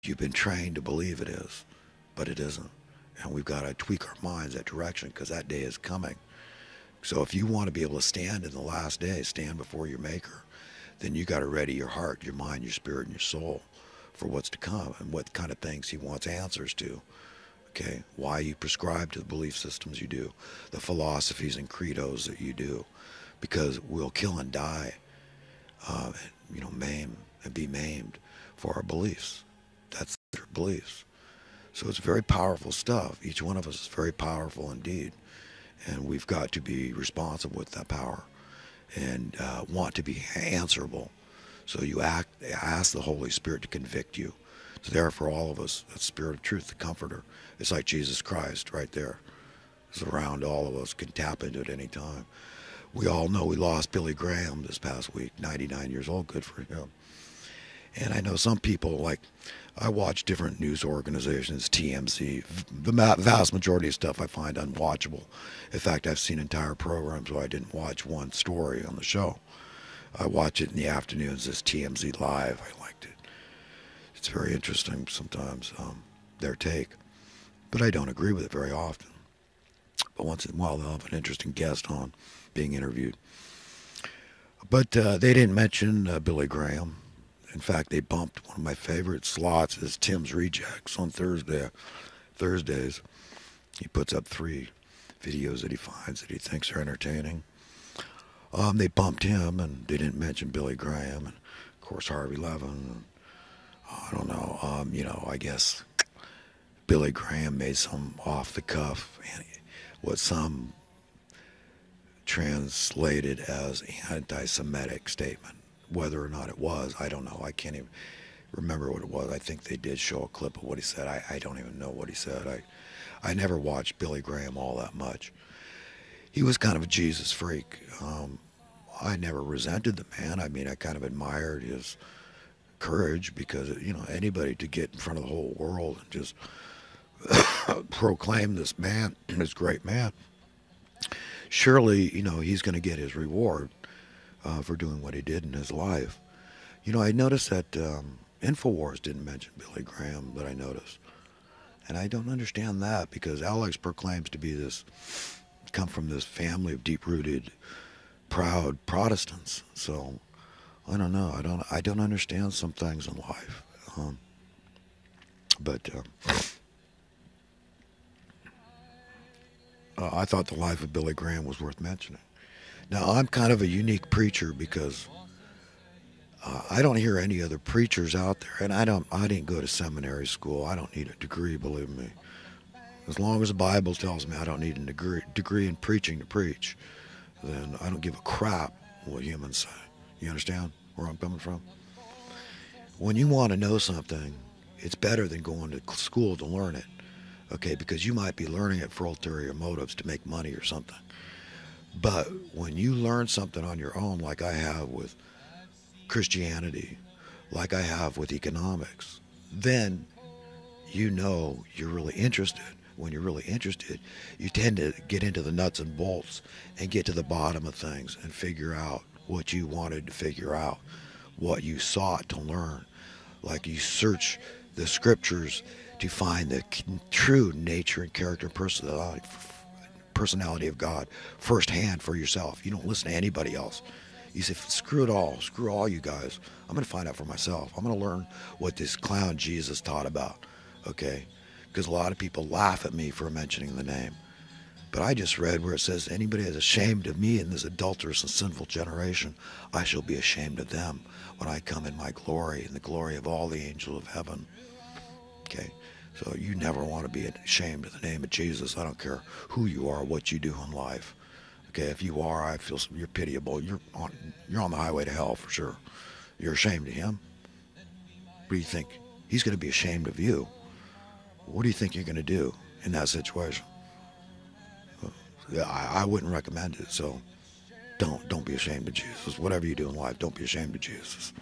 You've been trained to believe it is, but it isn't. And we've got to tweak our minds that direction because that day is coming. So if you want to be able to stand in the last day, stand before your Maker, then you got to ready your heart, your mind, your spirit, and your soul for what's to come and what kind of things He wants answers to. Okay, why you prescribe to the belief systems you do, the philosophies and credos that you do, because we'll kill and die, maim and be maimed for our beliefs. That's their beliefs. So it's very powerful stuff. Each one of us is very powerful indeed, and we've got to be responsible with that power and want to be answerable. So you ask the Holy Spirit to convict you. It's there for all of us. That Spirit of Truth, the Comforter. It's like Jesus Christ right there. It's around all of us. Can tap into it any time. We all know we lost Billy Graham this past week. 99 years old. Good for him. And I know some people, like, I watch different news organizations, TMZ. The vast majority of stuff I find unwatchable. In fact, I've seen entire programs where I didn't watch one story on the show. I watch it in the afternoons as TMZ Live. I liked it. It's very interesting sometimes, their take. But I don't agree with it very often. But once in a while, they'll have an interesting guest on being interviewed. But they didn't mention Billy Graham. In fact, they bumped one of my favorite slots is Tim's Rejects on Thursdays. He puts up 3 videos that he finds that he thinks are entertaining. They bumped him, and they didn't mention Billy Graham, and of course Harvey Levin. And, I don't know. I guess Billy Graham made some off the cuff, what some translated as anti-Semitic statement. Whether or not it was, I don't know. I can't even remember what it was. I think they did show a clip of what he said. I don't even know what he said. I never watched Billy Graham all that much. He was kind of a Jesus freak. I never resented the man. I mean, I kind of admired his courage because, anybody to get in front of the whole world and just proclaim this man, this great man, surely, he's going to get his reward for doing what he did in his life. I noticed that InfoWars didn't mention Billy Graham, but I noticed. And I don't understand that because Alex proclaims to be come from this family of deep-rooted, proud Protestants. So I don't know. I don't understand some things in life. But I thought the life of Billy Graham was worth mentioning. Now I'm kind of a unique preacher because I don't hear any other preachers out there, and I didn't go to seminary school. I don't need a degree, believe me. As long as the Bible tells me I don't need a degree in preaching to preach, then I don't give a crap what humans say. You understand where I'm coming from? When you want to know something, it's better than going to school to learn it, okay? Because you might be learning it for ulterior motives to make money or something. But when you learn something on your own, like I have with Christianity, like I have with economics, then you're really interested. When you're really interested, you tend to get into the nuts and bolts and get to the bottom of things and figure out what you wanted to figure out, what you sought to learn. Like you search the scriptures to find the true nature and character and personality of God firsthand for yourself. You don't listen to anybody else. You say, screw all you guys. I'm going to find out for myself. I'm going to learn what this clown Jesus taught about, okay? Because a lot of people laugh at me for mentioning the name. But I just read where it says, anybody is ashamed of me in this adulterous and sinful generation, I shall be ashamed of them when I come in my glory and the glory of all the angels of heaven. Okay? So you never want to be ashamed of the name of Jesus. I don't care who you are, what you do in life. Okay, if you are, I feel you're pitiable. You're on the highway to hell for sure. You're ashamed of him. What do you think? He's going to be ashamed of you. What do you think you're going to do in that situation? I wouldn't recommend it. So don't be ashamed of Jesus. Whatever you do in life, don't be ashamed of Jesus.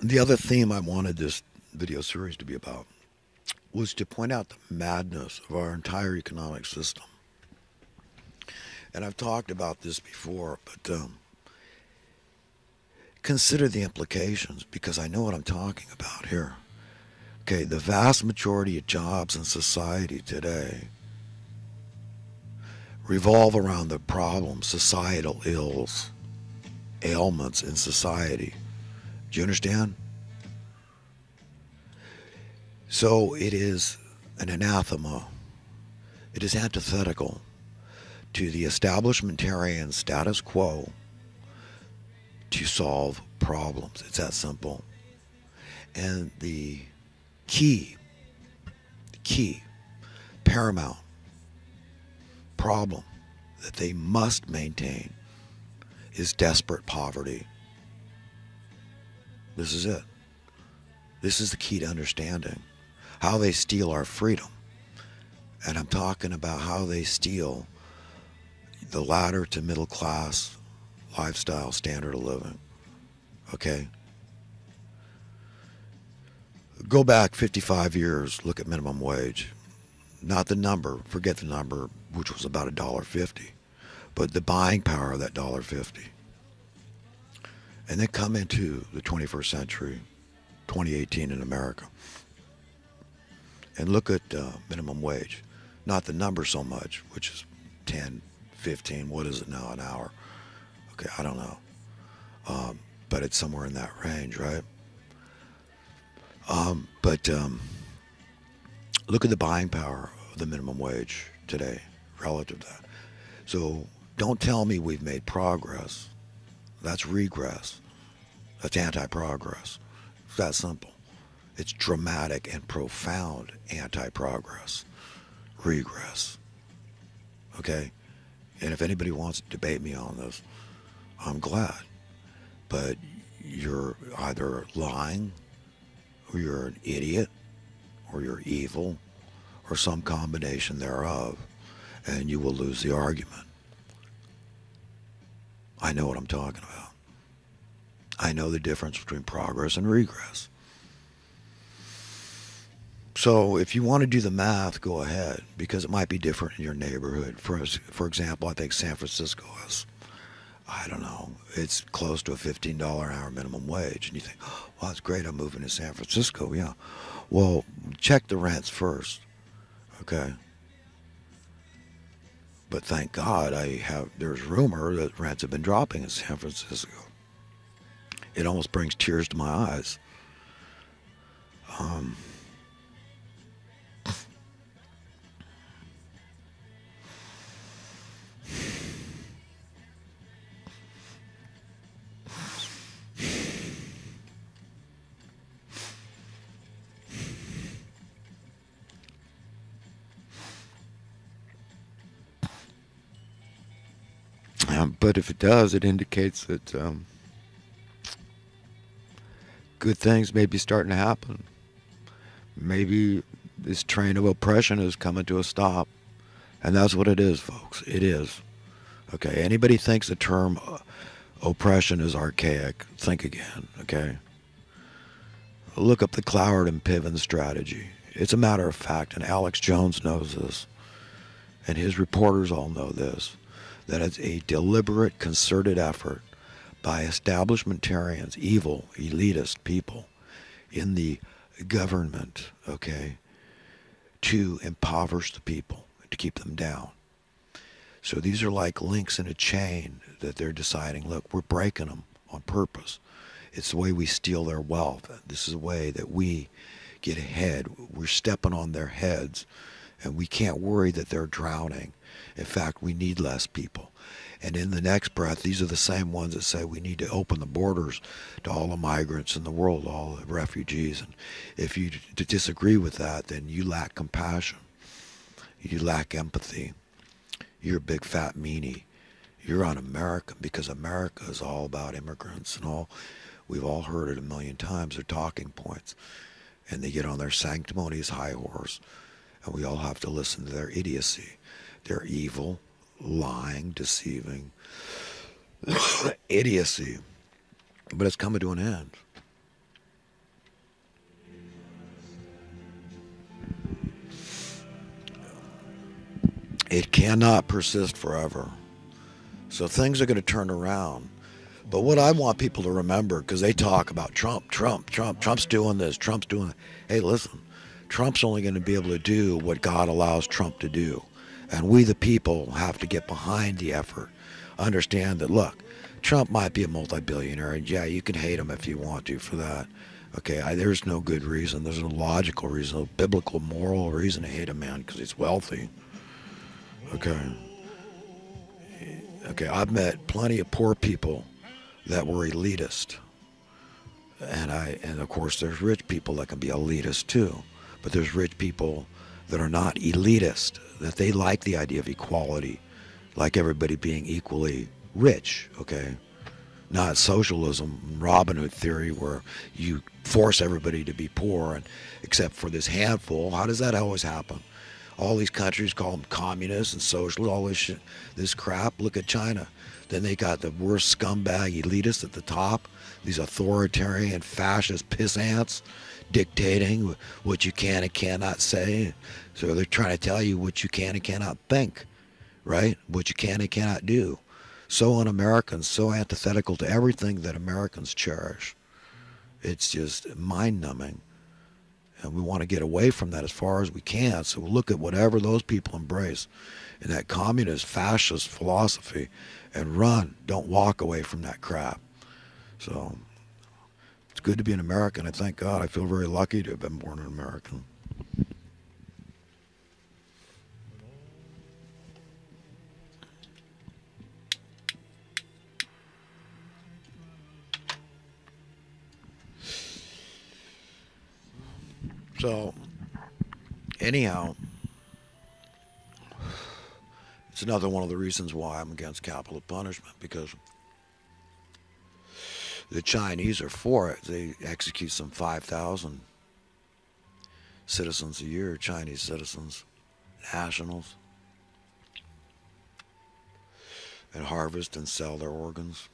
The other theme I wanted this video series to be about was to point out the madness of our entire economic system. And I've talked about this before, but consider the implications because I know what I'm talking about here. Okay, the vast majority of jobs in society today revolve around the problems, societal ills, ailments in society. Do you understand? So it is an anathema. It is antithetical to the establishmentarian status quo to solve problems. It's that simple. And key, the key, paramount problem that they must maintain is desperate poverty. This is it. This is the key to understanding how they steal our freedom. And I'm talking about how they steal the ladder to middle class lifestyle standard of living. Okay? Go back 55 years, look at minimum wage. Not the number, forget the number, which was about $1.50, but the buying power of that $1.50. And then come into the 21st century, 2018 in America, and look at minimum wage. Not the number so much, which is 10, 15, what is it now, an hour? Okay, I don't know. But it's somewhere in that range, right? But look at the buying power of the minimum wage today relative to that. So don't tell me we've made progress. That's regress. That's anti-progress. It's that simple. It's dramatic and profound anti-progress. Regress. Okay? And if anybody wants to debate me on this, I'm glad. But you're either lying, or you're an idiot, or you're evil, or some combination thereof, and you will lose the argument. I know what I'm talking about. I know the difference between progress and regress. So if you want to do the math, go ahead, because it might be different in your neighborhood. For example, I think San Francisco is, I don't know, it's close to a $15 an hour minimum wage. And you think, oh, well, that's great, I'm moving to San Francisco. Yeah. Well, check the rents first, okay? But thank God there's rumor that rents have been dropping in San Francisco. It almost brings tears to my eyes. But if it does, it indicates that good things may be starting to happen. Maybe this train of oppression is coming to a stop. And that's what it is, folks. It is. Okay, anybody thinks the term oppression is archaic, think again, okay? Look up the Cloward and Piven strategy. It's a matter of fact, and Alex Jones knows this, and his reporters all know this, that it's a deliberate, concerted effort by establishmentarians, evil, elitist people in the government, okay, to impoverish the people, to keep them down. So these are like links in a chain that they're deciding, look, we're breaking them on purpose. It's the way we steal their wealth. This is the way that we get ahead. We're stepping on their heads, and we can't worry that they're drowning. In fact, we need less people. And in the next breath, these are the same ones that say we need to open the borders to all the migrants in the world, all the refugees. And if you disagree with that, then you lack compassion. You lack empathy. You're a big fat meanie. You're un-American, because America is all about immigrants and all. We've all heard it a million times, their talking points. And they get on their sanctimonious high horse, and we all have to listen to their idiocy. Their evil, lying, deceiving idiocy. But it's coming to an end. It cannot persist forever. So things are going to turn around. But what I want people to remember, because they talk about Trump's doing this, Trump's doing that. Hey, listen, Trump's only going to be able to do what God allows Trump to do. And we, the people, have to get behind the effort. Understand that, look, Trump might be a multi-billionaire, and yeah, you can hate him if you want to for that. Okay, there's no good reason. There's no logical reason, no biblical, moral reason to hate a man because he's wealthy. Okay. Okay, I've met plenty of poor people that were elitist. And of course there's rich people that can be elitist too. But there's rich people that are not elitist, that they like the idea of equality, like everybody being equally rich, okay? Not socialism, Robin Hood theory, where you force everybody to be poor, and except for this handful. How does that always happen? All these countries call them communists and socialists, all this shit, this crap. Look at China. Then they got the worst scumbag elitists at the top, these authoritarian fascist piss ants dictating what you can and cannot say. So they're trying to tell you what you can and cannot think, right? What you can and cannot do. So un-American, so antithetical to everything that Americans cherish. It's just mind-numbing. And we want to get away from that as far as we can. So we'll look at whatever those people embrace in that communist, fascist philosophy and run. Don't walk away from that crap. So it's good to be an American. I thank God. I feel very lucky to have been born an American. So, anyhow, it's another one of the reasons why I'm against capital punishment, because the Chinese are for it. They execute some 5,000 citizens a year, Chinese citizens, nationals, and harvest and sell their organs.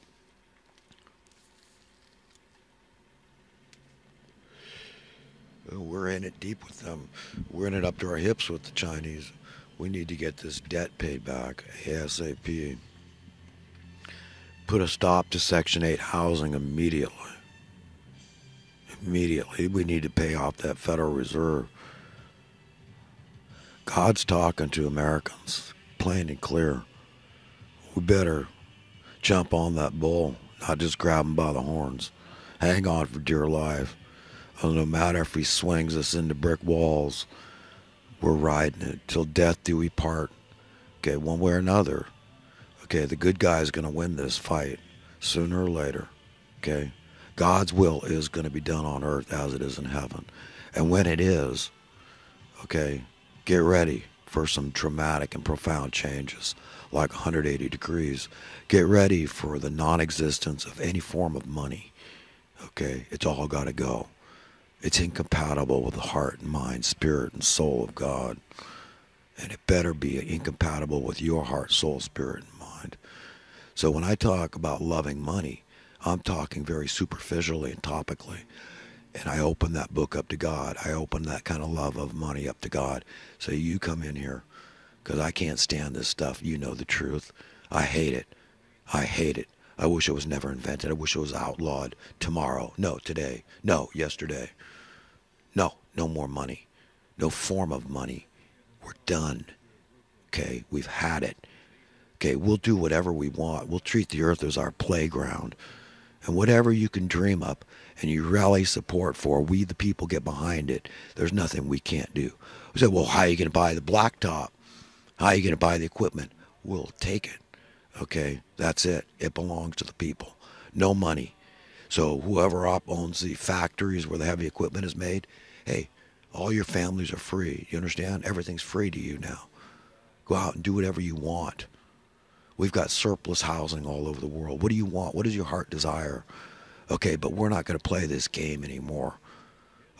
We're in it deep with them. We're in it up to our hips with the Chinese. We need to get this debt paid back ASAP. Put a stop to Section 8 housing immediately. Immediately. We need to pay off that Federal Reserve. God's talking to Americans, plain and clear. We better jump on that bull, not just grab him by the horns. Hang on for dear life. No matter if he swings us into brick walls, we're riding it till death do we part. Okay, one way or another. Okay, the good guy is going to win this fight sooner or later. Okay, God's will is going to be done on earth as it is in heaven. And when it is, okay, get ready for some dramatic and profound changes, like 180 degrees. Get ready for the non-existence of any form of money. Okay, it's all got to go. It's incompatible with the heart and mind, spirit, and soul of God. And it better be incompatible with your heart, soul, spirit, and mind. So when I talk about loving money, I'm talking very superficially and topically. And I open that book up to God. I open that kind of love of money up to God. So you come in here, because I can't stand this stuff. You know the truth. I hate it. I hate it. I wish it was never invented. I wish it was outlawed tomorrow. No, today. No, yesterday. No, no more money. No form of money. We're done. Okay, we've had it. Okay, we'll do whatever we want. We'll treat the earth as our playground. And whatever you can dream up and you rally support for, we the people get behind it. There's nothing we can't do. We said, well, how are you going to buy the blacktop? How are you going to buy the equipment? We'll take it. Okay, that's it. It belongs to the people. No money. So whoever owns the factories where the heavy equipment is made, hey, all your families are free. You understand? Everything's free to you now. Go out and do whatever you want. We've got surplus housing all over the world. What do you want? What does your heart desire? Okay, but we're not going to play this game anymore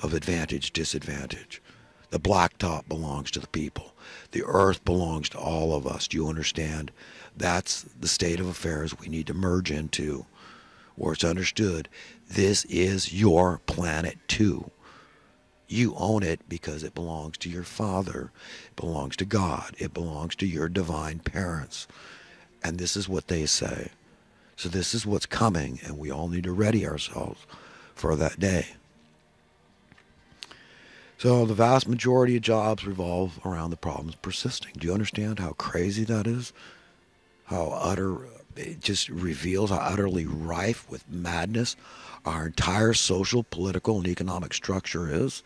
of advantage, disadvantage. The blacktop belongs to the people. The earth belongs to all of us. Do you understand? That's the state of affairs we need to merge into, where it's understood this is your planet too. You own it because it belongs to your Father. It belongs to God. It belongs to your divine parents. And this is what they say. So this is what's coming, and we all need to ready ourselves for that day. So the vast majority of jobs revolve around the problems persisting. Do you understand how crazy that is? It just reveals how utterly rife with madness our entire social, political, and economic structure is.